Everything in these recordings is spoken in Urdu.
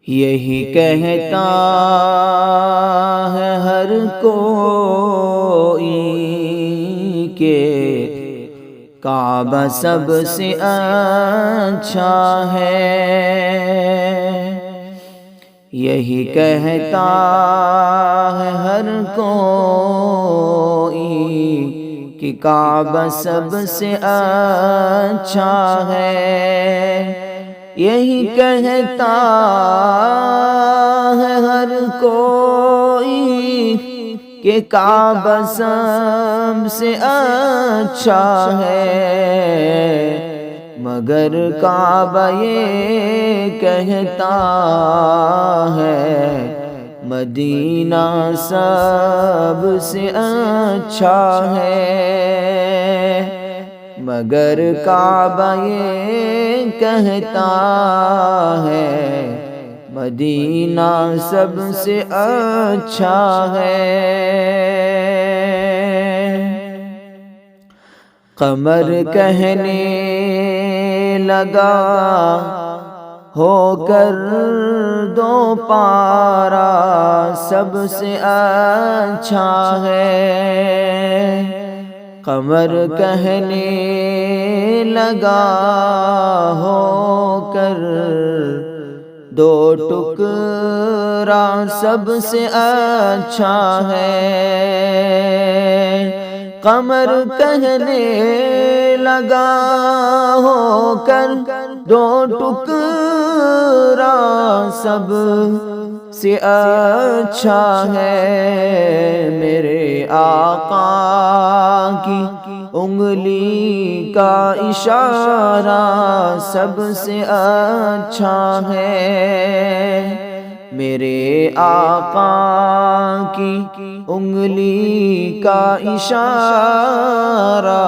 یہی کہتا ہے ہر کوئی کہ کعبہ سب سے اچھا ہے۔ یہی کہتا ہے ہر کوئی کہ کعبہ سب سے اچھا ہے۔ یہی کہتا ہے ہر کوئی کہ کعبہ سب سے اچھا ہے، مگر کعبہ یہ کہتا ہے مدینہ سب سے اچھا ہے، مگر کعبہ یہ کہتا ہے مدینہ سب سے اچھا ہے۔ قمر کہنے لگا ہو کر دو پارا سب سے اچھا ہے۔ قمر کہنے لگا ہو کر دو ٹکڑا سب سے اچھا ہے۔ قمر کہنے لگا ہو کر دو ٹکڑا سب سے اچھا ہے، میرے آقا کی انگلی کا اشارہ سب سے اچھا ہے، میرے آقا کی انگلی کا اشارہ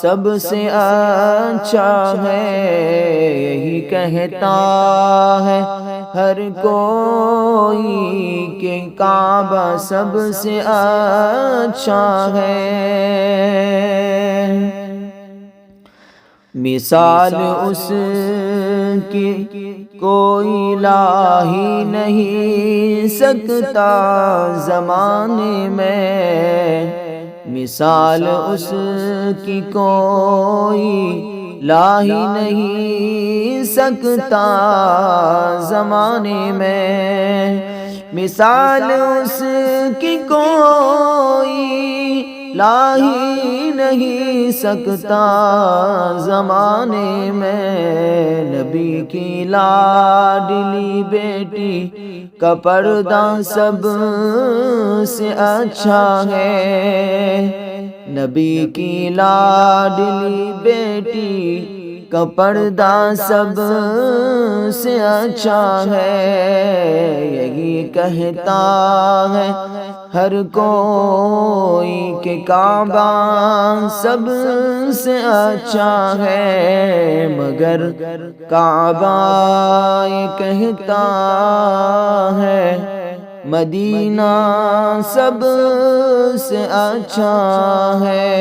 سب سے اچھا ہے۔ یہی کہتا ہے ہر کوئی کہ کعبہ سب سے اچھا ہے۔ مثال اس کی کوئی لا ہی نہیں سکتا زمانے میں، مثال اس کی کوئی لا ہی نہیں سکتا زمانے میں، مثال اس کی کوئی لا ہی نہیں سکتا زمانے میں، نبی کی لاڈلی بیٹی کا پردہ سب سے اچھا ہے، نبی کی لاڈلی بیٹی کا پردہ سب سے اچھا ہے۔ یہی کہتا ہے ہر کوئی کہ کعبہ سب سے اچھا ہے، مگر کعبہ یہ کہتا ہے مدینہ سب سے اچھا ہے۔